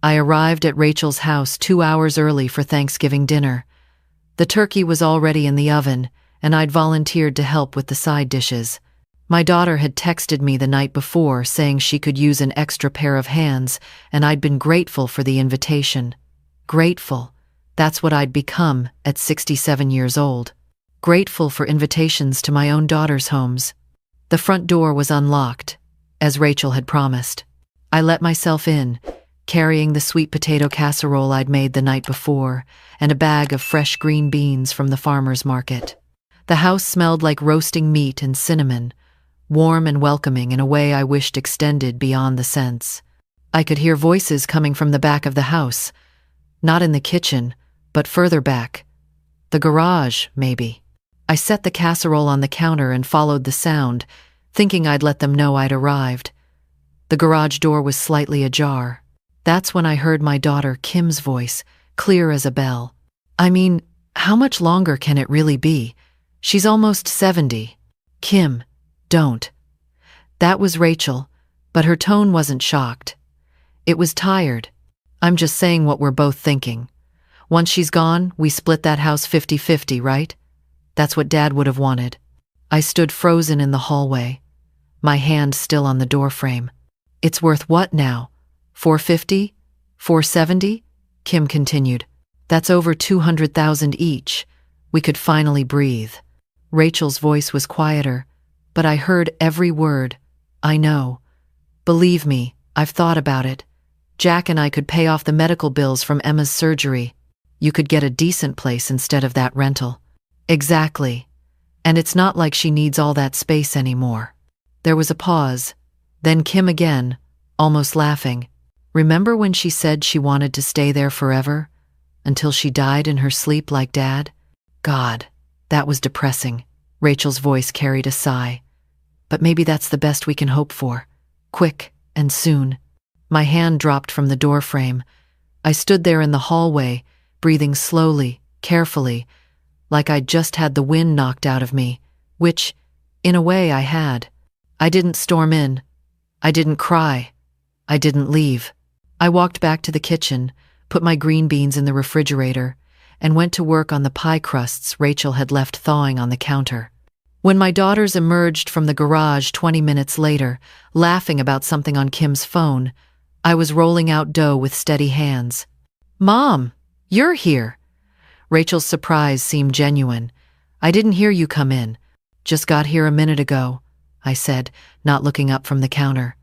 I arrived at Rachel's house 2 hours early for Thanksgiving dinner. The turkey was already in the oven, and I'd volunteered to help with the side dishes. My daughter had texted me the night before saying she could use an extra pair of hands, and I'd been grateful for the invitation. Grateful. That's what I'd become at 67 years old. Grateful for invitations to my own daughter's homes. The front door was unlocked, as Rachel had promised. I let myself in, carrying the sweet potato casserole I'd made the night before and a bag of fresh green beans from the farmer's market. The house smelled like roasting meat and cinnamon, warm and welcoming in a way I wished extended beyond the scents. I could hear voices coming from the back of the house, not in the kitchen, but further back. The garage, maybe. I set the casserole on the counter and followed the sound, thinking I'd let them know I'd arrived. The garage door was slightly ajar. That's when I heard my daughter Kim's voice, clear as a bell. I mean, how much longer can it really be? She's almost 70. Kim, don't. That was Rachel, but her tone wasn't shocked. It was tired. I'm just saying what we're both thinking. Once she's gone, we split that house 50-50, right? That's what Dad would have wanted. I stood frozen in the hallway, my hand still on the doorframe. It's worth what now? $450? $470? Kim continued. That's over $200,000 each. We could finally breathe. Rachel's voice was quieter, but I heard every word. I know. Believe me, I've thought about it. Jack and I could pay off the medical bills from Emma's surgery. You could get a decent place instead of that rental. Exactly. And it's not like she needs all that space anymore. There was a pause. Then Kim again, almost laughing. Remember when she said she wanted to stay there forever? Until she died in her sleep like Dad? God, that was depressing. Rachel's voice carried a sigh. But maybe that's the best we can hope for. Quick and soon. My hand dropped from the doorframe. I stood there in the hallway, breathing slowly, carefully, like I'd just had the wind knocked out of me, which, in a way, I had. I didn't storm in. I didn't cry. I didn't leave. I walked back to the kitchen, put my green beans in the refrigerator, and went to work on the pie crusts Rachel had left thawing on the counter. When my daughters emerged from the garage 20 minutes later, laughing about something on Kim's phone, I was rolling out dough with steady hands. Mom, you're here. Rachel's surprise seemed genuine. I didn't hear you come in. Just got here a minute ago, I said, not looking up from the counter.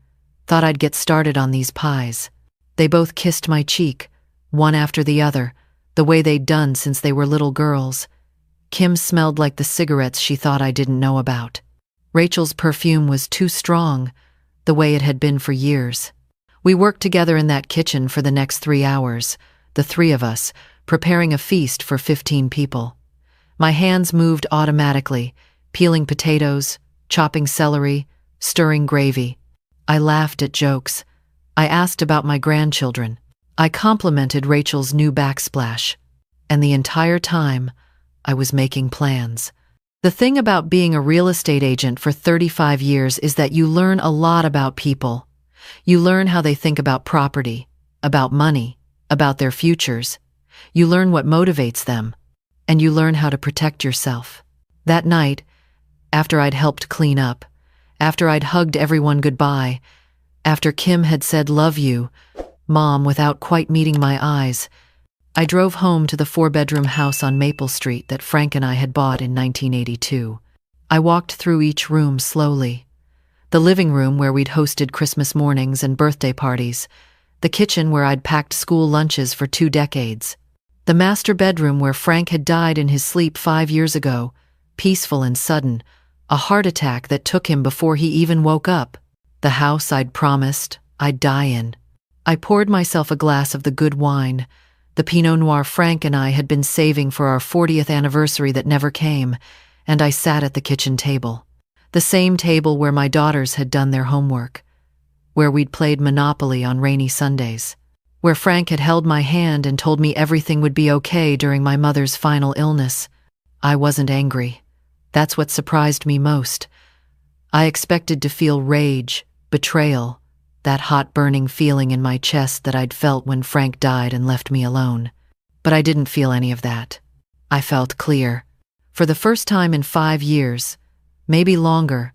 Thought I'd get started on these pies. They both kissed my cheek, one after the other, the way they'd done since they were little girls. Kim smelled like the cigarettes she thought I didn't know about. Rachel's perfume was too strong, the way it had been for years. We worked together in that kitchen for the next 3 hours, the three of us, preparing a feast for 15 people. My hands moved automatically, peeling potatoes, chopping celery, stirring gravy. I laughed at jokes. I asked about my grandchildren. I complimented Rachel's new backsplash. And the entire time, I was making plans. The thing about being a real estate agent for 35 years is that you learn a lot about people. You learn how they think about property, about money, about their futures. You learn what motivates them, and you learn how to protect yourself. That night, after I'd helped clean up, after I'd hugged everyone goodbye, after Kim had said love you, Mom, without quite meeting my eyes, I drove home to the 4-bedroom house on Maple Street that Frank and I had bought in 1982. I walked through each room slowly. The living room where we'd hosted Christmas mornings and birthday parties, the kitchen where I'd packed school lunches for 2 decades, the master bedroom where Frank had died in his sleep 5 years ago, peaceful and sudden, a heart attack that took him before he even woke up, the house I'd promised I'd die in. I poured myself a glass of the good wine, the Pinot Noir Frank and I had been saving for our 40th anniversary that never came, and I sat at the kitchen table. The same table where my daughters had done their homework, where we'd played Monopoly on rainy Sundays, where Frank had held my hand and told me everything would be okay during my mother's final illness. I wasn't angry. That's what surprised me most. I expected to feel rage, betrayal, that hot burning feeling in my chest that I'd felt when Frank died and left me alone. But I didn't feel any of that. I felt clear. For the first time in 5 years, maybe longer,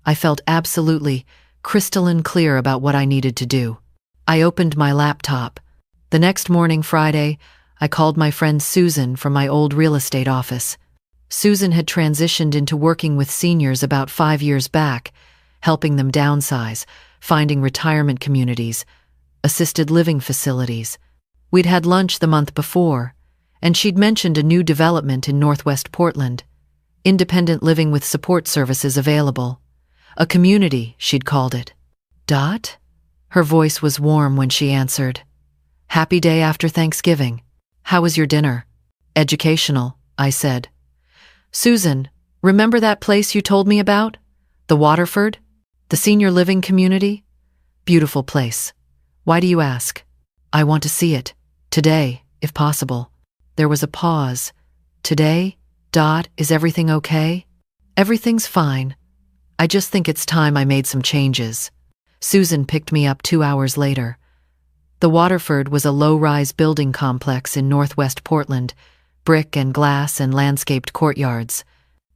I felt absolutely crystalline clear about what I needed to do. I opened my laptop. The next morning, Friday, I called my friend Susan from my old real estate office. Susan had transitioned into working with seniors about 5 years back, helping them downsize, finding retirement communities, assisted living facilities. We'd had lunch the month before, and she'd mentioned a new development in Northwest Portland, independent living with support services available. A community, she'd called it. Dot? Her voice was warm when she answered. Happy day after Thanksgiving. How was your dinner? Educational, I said. Susan, remember that place you told me about? The Waterford? The senior living community? Beautiful place. Why do you ask? I want to see it. Today, if possible. There was a pause. Today? Dot, is everything okay? Everything's fine. I just think it's time I made some changes. Susan picked me up 2 hours later. The Waterford was a low-rise building complex in Northwest Portland, brick and glass and landscaped courtyards.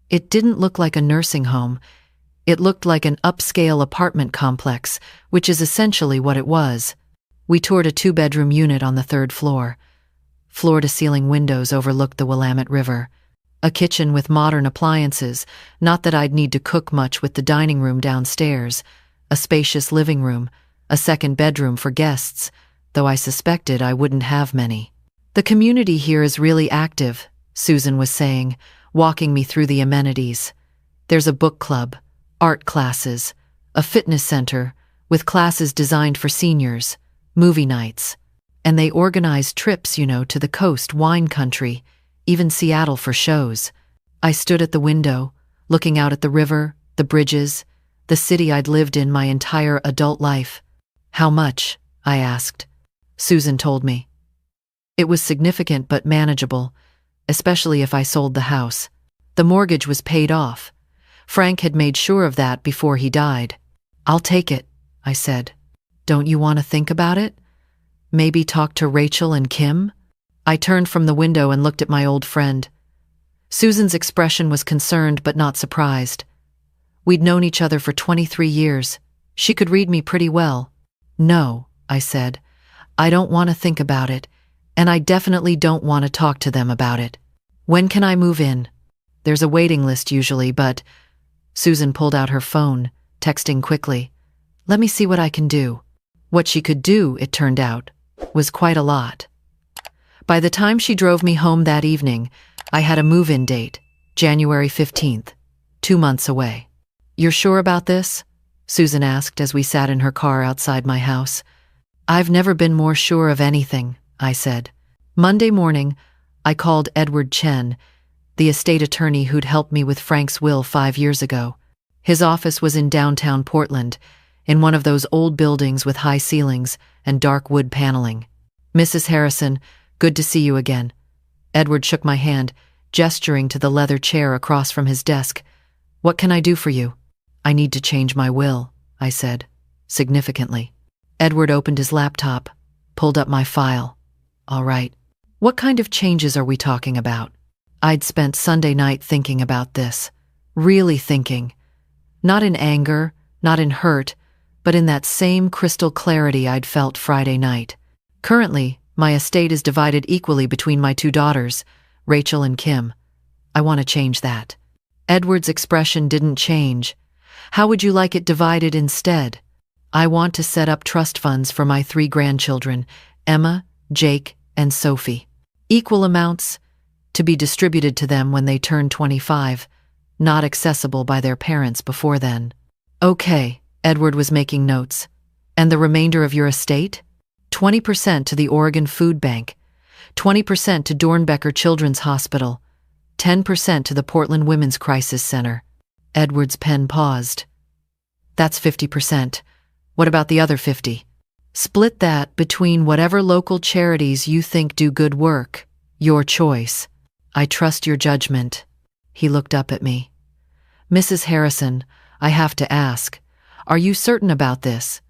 It didn't look like a nursing home. It looked like an upscale apartment complex, which is essentially what it was. We toured a 2-bedroom unit on the 3rd floor. Floor-to-ceiling windows overlooked the Willamette River. A kitchen with modern appliances, not that I'd need to cook much with the dining room downstairs. A spacious living room, a 2nd bedroom for guests, though I suspected I wouldn't have many. The community here is really active, Susan was saying, walking me through the amenities. There's a book club, art classes, a fitness center, with classes designed for seniors, movie nights. And they organize trips, to the coast, wine country, even Seattle for shows. I stood at the window, looking out at the river, the bridges, the city I'd lived in my entire adult life. How much? I asked. Susan told me. It was significant but manageable, especially if I sold the house. The mortgage was paid off. Frank had made sure of that before he died. I'll take it, I said. Don't you want to think about it? Maybe talk to Rachel and Kim? I turned from the window and looked at my old friend. Susan's expression was concerned but not surprised. We'd known each other for 23 years. She could read me pretty well. No, I said. I don't want to think about it, and I definitely don't want to talk to them about it. When can I move in? There's a waiting list usually, but... Susan pulled out her phone, texting quickly. Let me see what I can do. What she could do, it turned out, was quite a lot. By the time she drove me home that evening, I had a move-in date, January 15th, 2 months away. You're sure about this? Susan asked as we sat in her car outside my house. I've never been more sure of anything, I said. Monday morning, I called Edward Chen, the estate attorney who'd helped me with Frank's will 5 years ago. His office was in downtown Portland, in one of those old buildings with high ceilings and dark wood paneling. Mrs. Harrison, good to see you again. Edward shook my hand, gesturing to the leather chair across from his desk. What can I do for you? I need to change my will, I said, significantly. Edward opened his laptop, pulled up my file. All right. What kind of changes are we talking about? I'd spent Sunday night thinking about this. Really thinking. Not in anger, not in hurt, but in that same crystal clarity I'd felt Friday night. Currently, my estate is divided equally between my 2 daughters, Rachel and Kim. I want to change that. Edward's expression didn't change. How would you like it divided instead? I want to set up trust funds for my 3 grandchildren, Emma, Jake, and Sophie. Equal amounts, to be distributed to them when they turn 25, not accessible by their parents before then. Okay, Edward was making notes. And the remainder of your estate? 20% to the Oregon Food Bank, 20% to Dornbecker Children's Hospital, 10% to the Portland Women's Crisis Center. Edward's pen paused. That's 50%. What about the other 50? Split that between whatever local charities you think do good work. Your choice. I trust your judgment. He looked up at me. Mrs. Harrison, I have to ask, are you certain about this?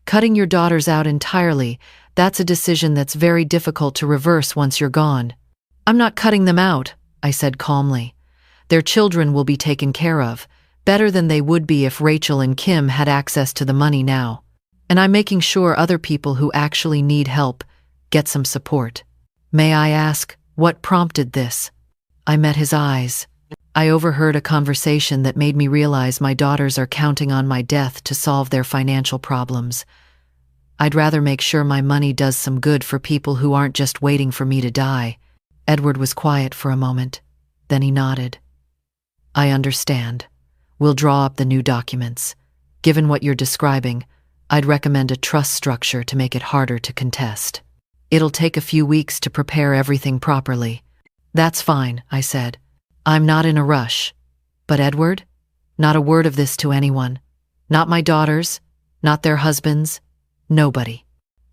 Cutting your daughters out entirely, that's a decision that's very difficult to reverse once you're gone. I'm not cutting them out, I said calmly. Their children will be taken care of, better than they would be if Rachel and Kim had access to the money now. And I'm making sure other people who actually need help get some support. May I ask, what prompted this? I met his eyes. I overheard a conversation that made me realize my daughters are counting on my death to solve their financial problems. I'd rather make sure my money does some good for people who aren't just waiting for me to die. Edward was quiet for a moment. Then he nodded. I understand. We'll draw up the new documents. Given what you're describing, I'd recommend a trust structure to make it harder to contest. It'll take a few weeks to prepare everything properly. That's fine, I said. I'm not in a rush. But Edward? Not a word of this to anyone. Not my daughters, not their husbands, nobody.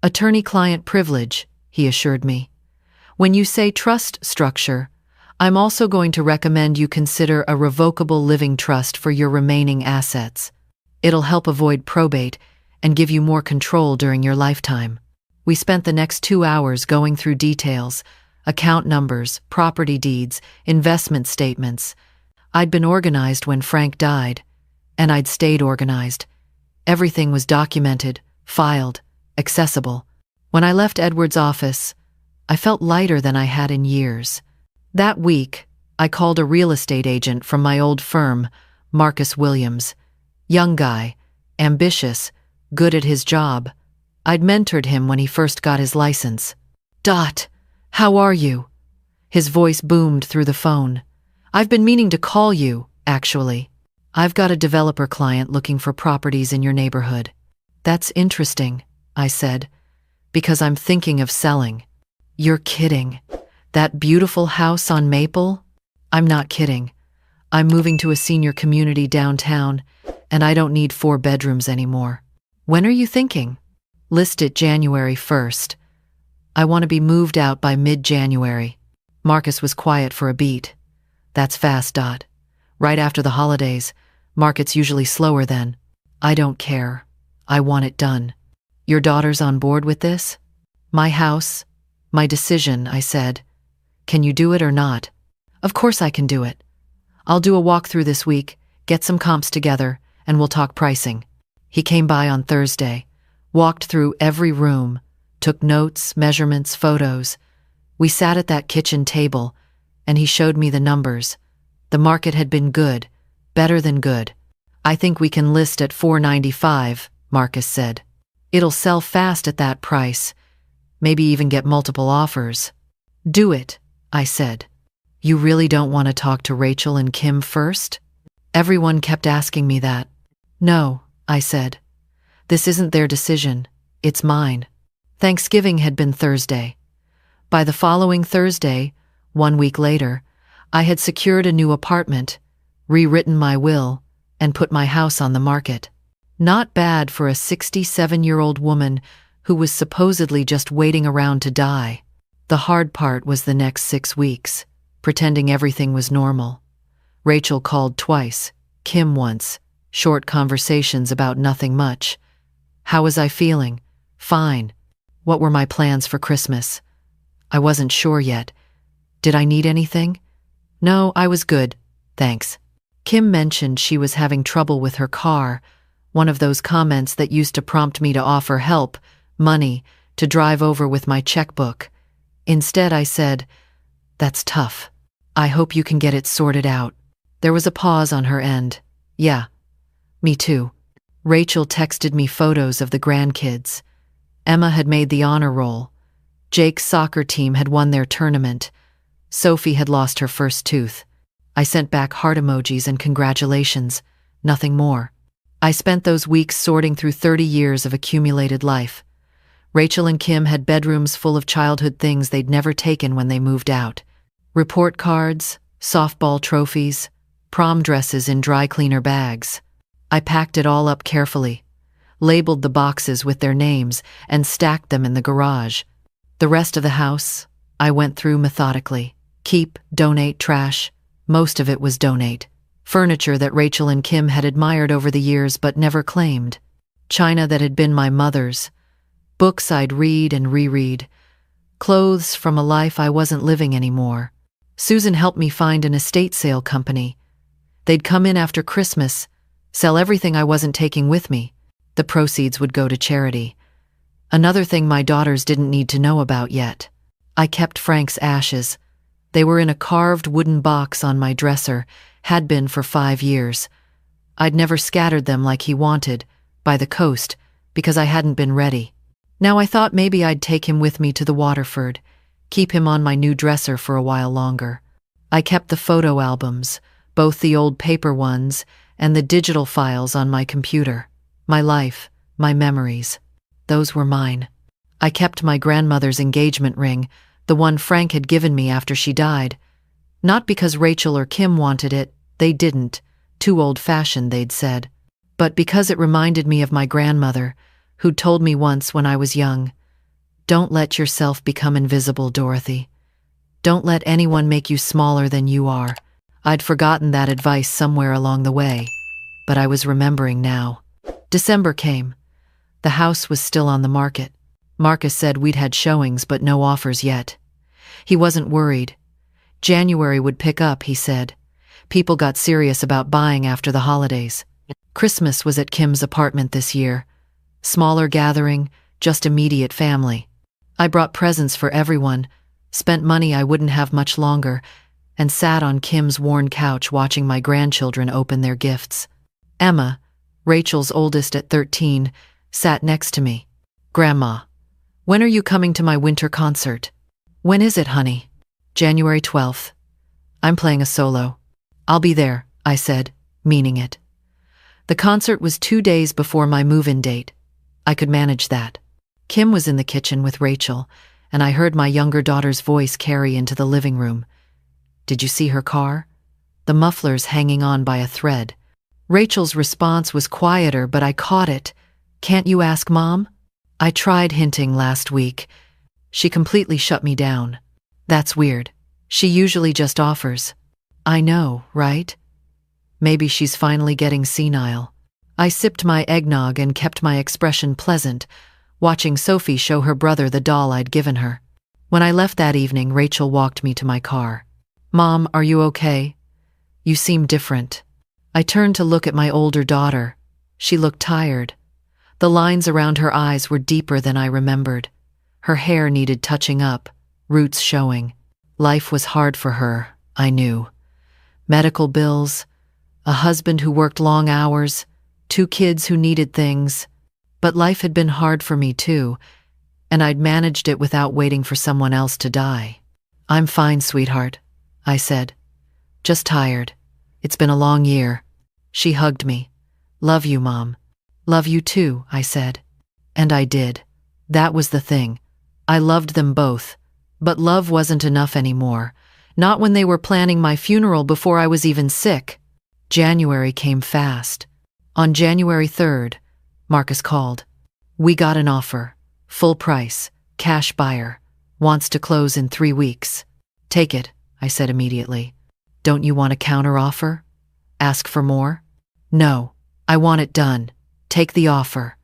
Attorney-client privilege, he assured me. When you say trust structure, I'm also going to recommend you consider a revocable living trust for your remaining assets. It'll help avoid probate and give you more control during your lifetime. We spent the next 2 hours going through details, account numbers, property deeds, investment statements. I'd been organized when Frank died, and I'd stayed organized. Everything was documented, filed, accessible. When I left Edward's office, I felt lighter than I had in years. That week, I called a real estate agent from my old firm, Marcus Williams. Young guy, ambitious, good at his job. I'd mentored him when he first got his license. Dot, how are you? His voice boomed through the phone. I've been meaning to call you, actually. I've got a developer client looking for properties in your neighborhood. That's interesting, I said, because I'm thinking of selling. You're kidding. That beautiful house on Maple? I'm not kidding. I'm moving to a senior community downtown, and I don't need 4 bedrooms anymore. When are you thinking? List it January 1st. I want to be moved out by mid-January. Marcus was quiet for a beat. That's fast, Dot. Right after the holidays. Market's usually slower then. I don't care. I want it done. Your daughter's on board with this? My house, my decision, I said. Can you do it or not? Of course I can do it. I'll do a walkthrough this week, get some comps together, and we'll talk pricing. He came by on Thursday, walked through every room, took notes, measurements, photos. We sat at that kitchen table, and he showed me the numbers. The market had been good, better than good. I think we can list at $495, Marcus said. It'll sell fast at that price, maybe even get multiple offers. Do it, I said. You really don't want to talk to Rachel and Kim first? Everyone kept asking me that. No, I said. This isn't their decision, it's mine. Thanksgiving had been Thursday. By the following Thursday, 1 week later, I had secured a new apartment, rewritten my will, and put my house on the market. Not bad for a 67-year-old woman who was supposedly just waiting around to die. The hard part was the next 6 weeks, pretending everything was normal. Rachel called twice, Kim once, short conversations about nothing much. How was I feeling? Fine. What were my plans for Christmas? I wasn't sure yet. Did I need anything? No, I was good, thanks. Kim mentioned she was having trouble with her car, one of those comments that used to prompt me to offer help, money, to drive over with my checkbook. Instead, I said, "That's tough. I hope you can get it sorted out." There was a pause on her end. Yeah, me too. Rachel texted me photos of the grandkids. Emma had made the honor roll. Jake's soccer team had won their tournament. Sophie had lost her first tooth. I sent back heart emojis and congratulations, nothing more. I spent those weeks sorting through 30 years of accumulated life. Rachel and Kim had bedrooms full of childhood things they'd never taken when they moved out. Report cards, softball trophies, prom dresses in dry cleaner bags. I packed it all up carefully, labeled the boxes with their names, and stacked them in the garage. The rest of the house, I went through methodically. Keep, donate, trash. Most of it was donate. Furniture that Rachel and Kim had admired over the years but never claimed. china that had been my mother's, books I'd read and reread, clothes from a life I wasn't living anymore. Susan helped me find an estate sale company. They'd come in after Christmas, sell everything I wasn't taking with me. The proceeds would go to charity. Another thing my daughters didn't need to know about yet. I kept Frank's ashes. They were in a carved wooden box on my dresser, had been for 5 years. I'd never scattered them like he wanted, by the coast, because I hadn't been ready. Now I thought maybe I'd take him with me to the Waterford, keep him on my new dresser for a while longer. I kept the photo albums, both the old paper ones and the digital files on my computer. My life, my memories. Those were mine. I kept my grandmother's engagement ring, the one Frank had given me after she died. Not because Rachel or Kim wanted it, they didn't. Too old-fashioned, they'd said. But because it reminded me of my grandmother, who'd told me once when I was young, "Don't let yourself become invisible, Dorothy. Don't let anyone make you smaller than you are." I'd forgotten that advice somewhere along the way, but I was remembering now. December came. The house was still on the market. Marcus said we'd had showings but no offers yet. He wasn't worried. January would pick up, he said. People got serious about buying after the holidays. Christmas was at Kim's apartment this year. Smaller gathering, just immediate family. I brought presents for everyone, spent money I wouldn't have much longer, and sat on Kim's worn couch watching my grandchildren open their gifts. Emma, Rachel's oldest at 13, sat next to me. "Grandma, when are you coming to my winter concert?" "When is it, honey?" "January 12th. I'm playing a solo." "I'll be there," I said, meaning it. The concert was 2 days before my move-in date. I could manage that. Kim was in the kitchen with Rachel, and I heard my younger daughter's voice carry into the living room. "Did you see her car? The muffler's hanging on by a thread." Rachel's response was quieter, but I caught it. "Can't you ask Mom?" I tried hinting last week. She completely shut me down. "That's weird. She usually just offers." "I know, right?" Maybe she's finally getting senile. I sipped my eggnog and kept my expression pleasant, watching Sophie show her brother the doll I'd given her. When I left that evening, Rachel walked me to my car. "Mom, are you okay? You seem different." I turned to look at my older daughter. She looked tired. The lines around her eyes were deeper than I remembered. Her hair needed touching up, roots showing. Life was hard for her, I knew. Medical bills, a husband who worked long hours, 2 kids who needed things. But life had been hard for me too, and I'd managed it without waiting for someone else to die. "I'm fine, sweetheart," I said. "Just tired. It's been a long year." She hugged me. "Love you, Mom." "Love you too," I said. And I did. That was the thing. I loved them both. But love wasn't enough anymore. Not when they were planning my funeral before I was even sick. January came fast. On January 3rd, Marcus called. "We got an offer. Full price. Cash buyer. Wants to close in 3 weeks." "Take it," I said immediately. "Don't you want a counter-offer? Ask for more?" "No. I want it done. Take the offer."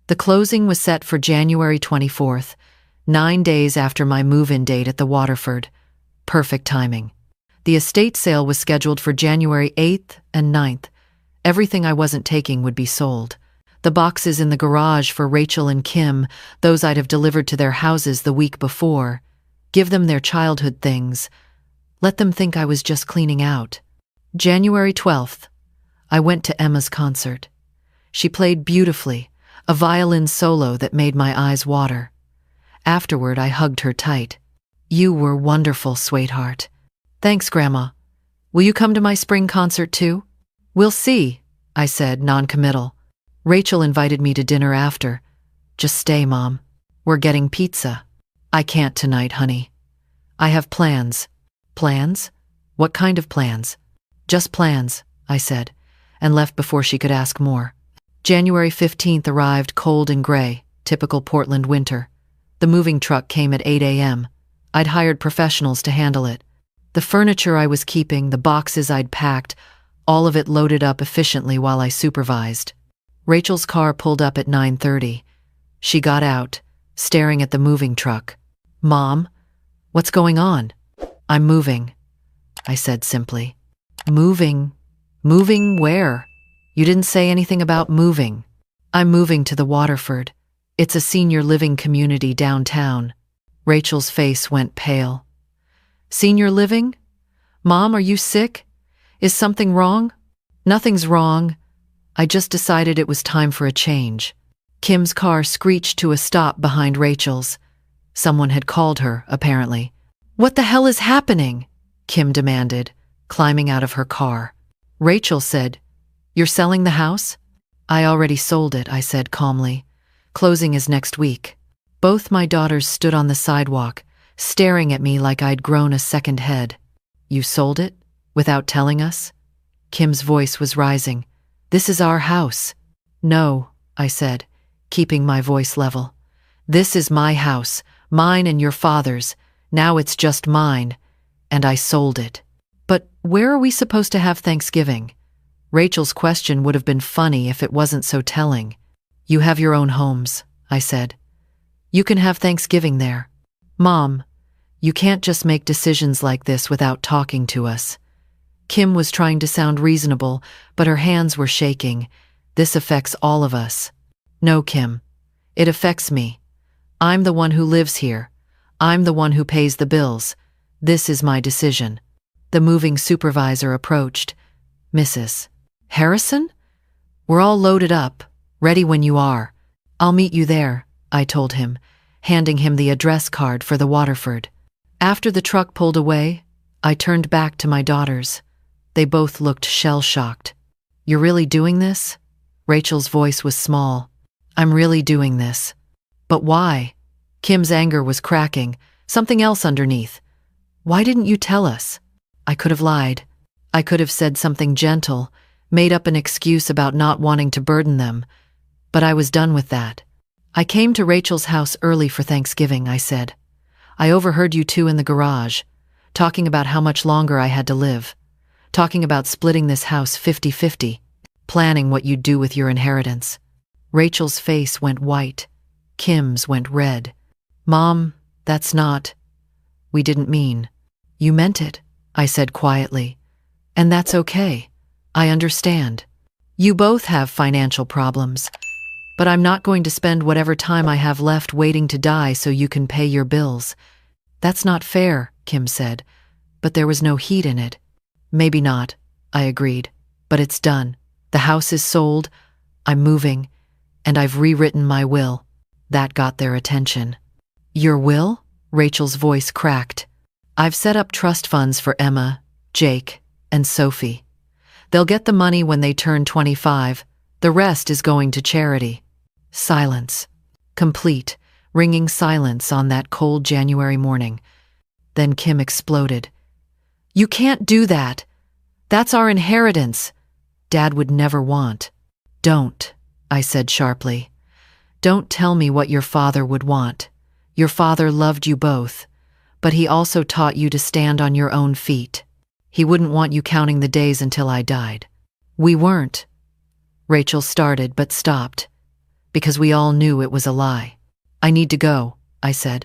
The closing was set for January 24th, 9 days after my move-in date at the Waterford. Perfect timing. The estate sale was scheduled for January 8th and 9th. Everything I wasn't taking would be sold. The boxes in the garage for Rachel and Kim, those I'd have delivered to their houses the week before. Give them their childhood things. Let them think I was just cleaning out. January 12th. I went to Emma's concert. She played beautifully, a violin solo that made my eyes water. Afterward, I hugged her tight. "You were wonderful, sweetheart." "Thanks, Grandma. Will you come to my spring concert too?" "We'll see," I said, non-committal. Rachel invited me to dinner after. "Just stay, Mom. We're getting pizza." "I can't tonight, honey. I have plans." "Plans? What kind of plans?" "Just plans," I said, and left before she could ask more. January 15th arrived cold and gray, typical Portland winter. The moving truck came at 8 a.m. I'd hired professionals to handle it. The furniture I was keeping, the boxes I'd packed, all of it loaded up efficiently while I supervised. Rachel's car pulled up at 9:30. She got out, staring at the moving truck. "Mom, what's going on?" "I'm moving," I said simply. "Moving? Moving where? You didn't say anything about moving." "I'm moving to the Waterford. It's a senior living community downtown." Rachel's face went pale. "Senior living? Mom, are you sick? Is something wrong?" "Nothing's wrong. I just decided it was time for a change." Kim's car screeched to a stop behind Rachel's. Someone had called her, apparently. "What the hell is happening?" Kim demanded, climbing out of her car. Rachel said, "You're selling the house?" "I already sold it," I said calmly. "Closing is next week." Both my daughters stood on the sidewalk, staring at me like I'd grown a second head. "You sold it? Without telling us?" Kim's voice was rising. "This is our house." "No," I said, keeping my voice level. "This is my house, mine and your father's. Now it's just mine, and I sold it." "But where are we supposed to have Thanksgiving?" Rachel's question would have been funny if it wasn't so telling. "You have your own homes," I said. "You can have Thanksgiving there." "Mom, you can't just make decisions like this without talking to us." Kim was trying to sound reasonable, but her hands were shaking. "This affects all of us." "No, Kim. It affects me. I'm the one who lives here. I'm the one who pays the bills. This is my decision." The moving supervisor approached. "Mrs. Harrison? We're all loaded up, ready when you are." "I'll meet you there," I told him, handing him the address card for the Waterford. After the truck pulled away, I turned back to my daughters. They both looked shell-shocked. "You're really doing this?" Rachel's voice was small. "I'm really doing this." "But why?" Kim's anger was cracking, something else underneath. "Why didn't you tell us?" I could have lied. I could have said something gentle, made up an excuse about not wanting to burden them, but I was done with that. "I came to Rachel's house early for Thanksgiving," I said. "I overheard you two in the garage, talking about how much longer I had to live, talking about splitting this house 50-50, planning what you'd do with your inheritance." Rachel's face went white. Kim's went red. "Mom, that's not. We didn't mean." "You meant it," I said quietly. "And that's okay. I understand. You both have financial problems, but I'm not going to spend whatever time I have left waiting to die so you can pay your bills." "That's not fair," Kim said, but there was no heat in it. "Maybe not," I agreed, "but it's done. The house is sold, I'm moving, and I've rewritten my will." That got their attention. "Your will?" Rachel's voice cracked. "I've set up trust funds for Emma, Jake, and Sophie. They'll get the money when they turn 25. The rest is going to charity." Silence. Complete, ringing silence on that cold January morning. Then Kim exploded. "You can't do that. That's our inheritance. Dad would never want." "Don't," I said sharply. "Don't tell me what your father would want. Your father loved you both, but he also taught you to stand on your own feet. He wouldn't want you counting the days until I died." "We weren't." Rachel started but stopped, because we all knew it was a lie. "I need to go," I said.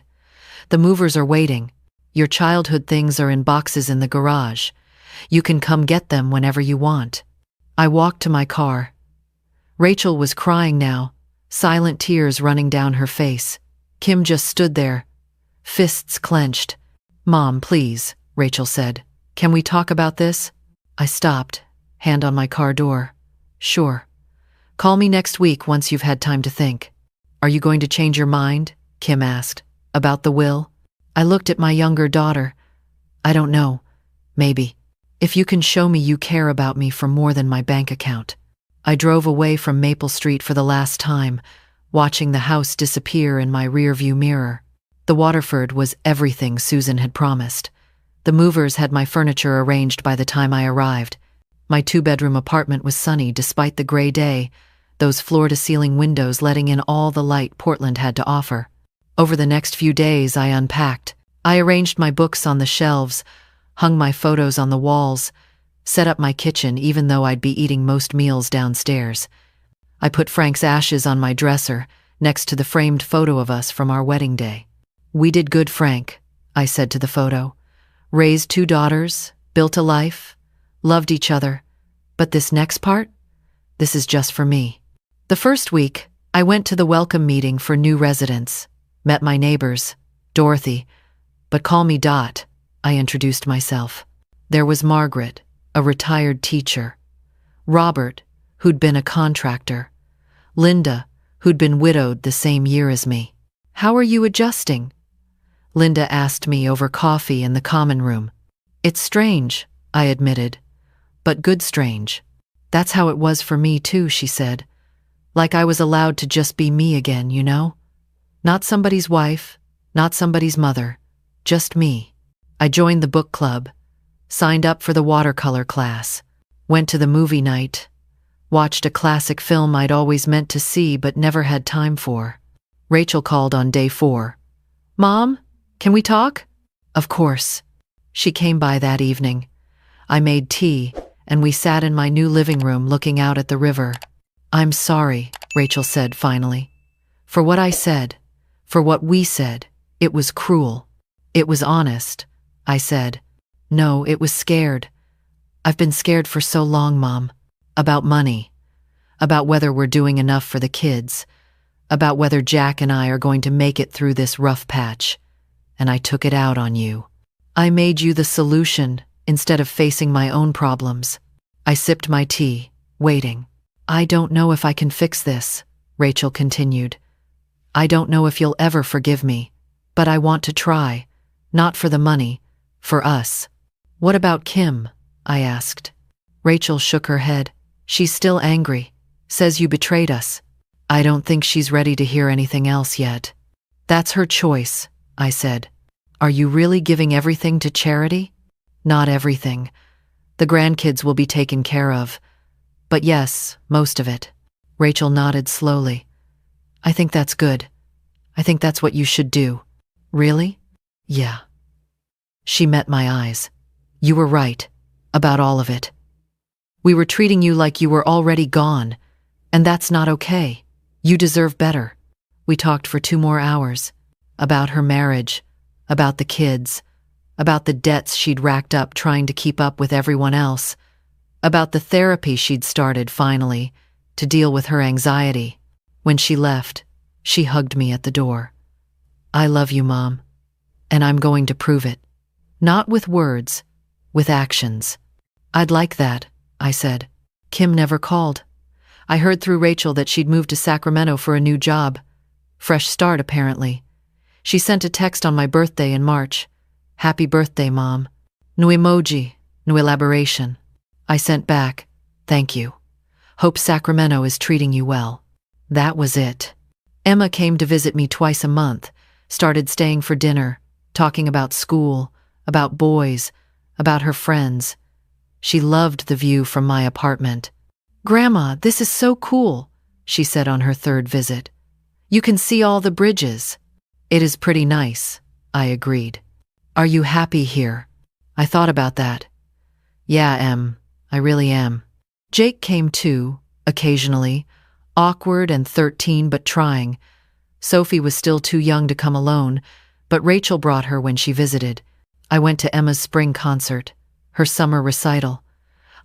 "The movers are waiting. Your childhood things are in boxes in the garage. You can come get them whenever you want." I walked to my car. Rachel was crying now, silent tears running down her face. Kim just stood there, fists clenched. "Mom, please," Rachel said. "Can we talk about this?" I stopped, hand on my car door. "Sure. Call me next week once you've had time to think." "Are you going to change your mind?" Kim asked. "About the will?" I looked at my younger daughter. "I don't know. Maybe. If you can show me you care about me for more than my bank account." I drove away from Maple Street for the last time, watching the house disappear in my rearview mirror. The Waterford was everything Susan had promised. The movers had my furniture arranged by the time I arrived. My 2-bedroom apartment was sunny despite the gray day, those floor-to-ceiling windows letting in all the light Portland had to offer. Over the next few days, I unpacked. I arranged my books on the shelves, hung my photos on the walls, set up my kitchen even though I'd be eating most meals downstairs. I put Frank's ashes on my dresser, next to the framed photo of us from our wedding day. "We did good, Frank," I said to the photo. "Raised 2 daughters, built a life, loved each other. But this next part? This is just for me." The first week, I went to the welcome meeting for new residents, met my neighbors, Dorothy, but call me Dot, I introduced myself. There was Margaret, a retired teacher, Robert, who'd been a contractor, Linda, who'd been widowed the same year as me. "How are you adjusting?" Linda asked me over coffee in the common room. "It's strange," I admitted, "but good strange." "That's how it was for me too," she said. "Like I was allowed to just be me again, you know? Not somebody's wife, not somebody's mother, just me." I joined the book club, signed up for the watercolor class, went to the movie night, watched a classic film I'd always meant to see but never had time for. Rachel called on day 4. "Mom, can we talk?" Of course. She came by that evening. I made tea, and we sat in my new living room looking out at the river. "I'm sorry," Rachel said finally. "For what I said, for what we said. It was cruel. It was honest," I said. "No, it was scared. I've been scared for so long, Mom. About money. About whether we're doing enough for the kids. About whether Jack and I are going to make it through this rough patch. And I took it out on you. I made you the solution instead of facing my own problems." I sipped my tea, waiting. "I don't know if I can fix this," Rachel continued. "I don't know if you'll ever forgive me, but I want to try. Not for the money, for us." "What about Kim?" I asked. Rachel shook her head. "She's still angry. Says you betrayed us. I don't think she's ready to hear anything else yet." "That's her choice," I said. "Are you really giving everything to charity?" "Not everything. The grandkids will be taken care of. But yes, most of it." Rachel nodded slowly. "I think that's good. I think that's what you should do." "Really?" "Yeah." She met my eyes. "You were right. About all of it. We were treating you like you were already gone. And that's not okay. You deserve better." We talked for 2 more hours. About her marriage. About the kids. About the debts she'd racked up trying to keep up with everyone else. About the therapy she'd started, finally, to deal with her anxiety. When she left, she hugged me at the door. "I love you, Mom. And I'm going to prove it. Not with words, with actions." "I'd like that," I said. "Kim never called. I heard through Rachel that she'd moved to Sacramento for a new job. Fresh start, apparently. She sent a text on my birthday in March. 'Happy birthday, Mom.' No emoji, no elaboration. I sent back, 'Thank you. Hope Sacramento is treating you well.' That was it. Emma came to visit me twice a month, started staying for dinner, talking about school, about boys, about her friends. She loved the view from my apartment. 'Grandma, this is so cool,' she said on her 3rd visit. 'You can see all the bridges.' It is pretty nice, I agreed. Are you happy here? I thought about that. Yeah, I really am. Jake came too, occasionally, awkward and 13 but trying. Sophie was still too young to come alone, but Rachel brought her when she visited. I went to Emma's spring concert, her summer recital.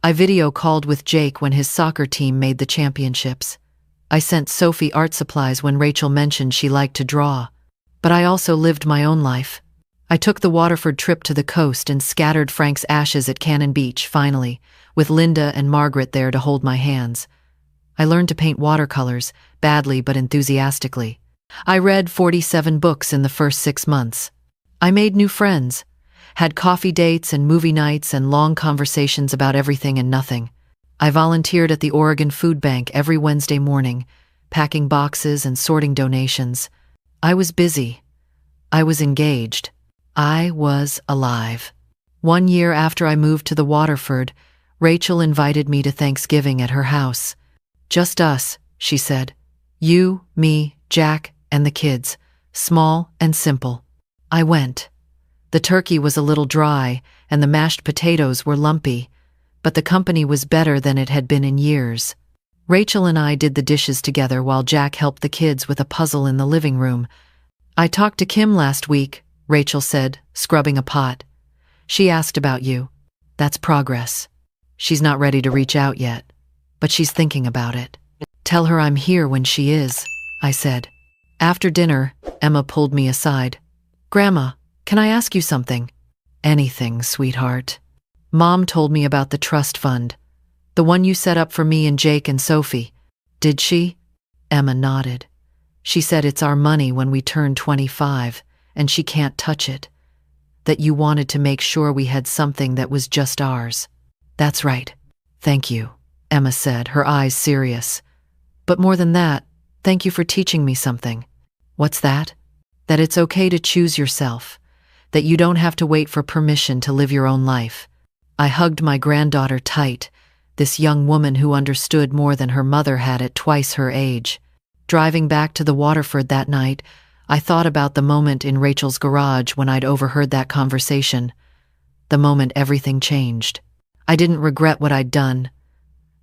I video called with Jake when his soccer team made the championships. I sent Sophie art supplies when Rachel mentioned she liked to draw. But I also lived my own life. I took the Waterford trip to the coast and scattered Frank's ashes at Cannon Beach, finally, with Linda and Margaret there to hold my hands. I learned to paint watercolors, badly but enthusiastically. I read 47 books in the first 6 months. I made new friends, had coffee dates and movie nights and long conversations about everything and nothing. I volunteered at the Oregon Food Bank every Wednesday morning, packing boxes and sorting donations. I was busy. I was engaged. I was alive. 1 year after I moved to the Waterford, Rachel invited me to Thanksgiving at her house. "Just us," she said. "You, me, Jack, and the kids. Small and simple." I went. The turkey was a little dry, and the mashed potatoes were lumpy, but the company was better than it had been in years. Rachel and I did the dishes together while Jack helped the kids with a puzzle in the living room. I talked to Kim last week, Rachel said, scrubbing a pot. She asked about you. That's progress. She's not ready to reach out yet, but she's thinking about it. Tell her I'm here when she is, I said. After dinner, Emma pulled me aside. Grandma, can I ask you something? Anything, sweetheart. Mom told me about the trust fund. The one you set up for me and Jake and Sophie. Did she? Emma nodded. She said it's our money when we turn 25, and she can't touch it. That you wanted to make sure we had something that was just ours. That's right. Thank you, Emma said, her eyes serious. But more than that, thank you for teaching me something. What's that? That it's okay to choose yourself. That you don't have to wait for permission to live your own life. I hugged my granddaughter tight, this young woman who understood more than her mother had at twice her age. Driving back to the Waterford that night, I thought about the moment in Rachel's garage when I'd overheard that conversation. The moment everything changed. I didn't regret what I'd done.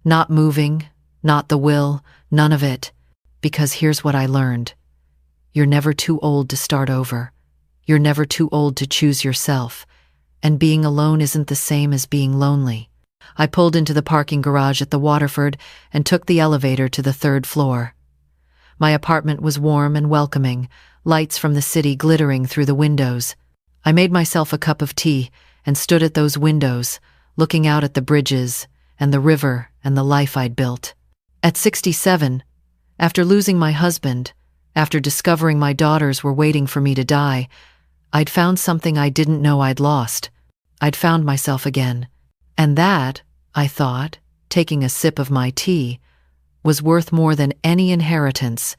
Not moving, not the will, none of it. Because here's what I learned. You're never too old to start over. You're never too old to choose yourself. And being alone isn't the same as being lonely. I pulled into the parking garage at the Waterford and took the elevator to the 3rd floor. My apartment was warm and welcoming, lights from the city glittering through the windows. I made myself a cup of tea and stood at those windows, looking out at the bridges and the river and the life I'd built. At 67, after losing my husband, after discovering my daughters were waiting for me to die, I'd found something I didn't know I'd lost. I'd found myself again. And that, I thought, taking a sip of my tea, was worth more than any inheritance,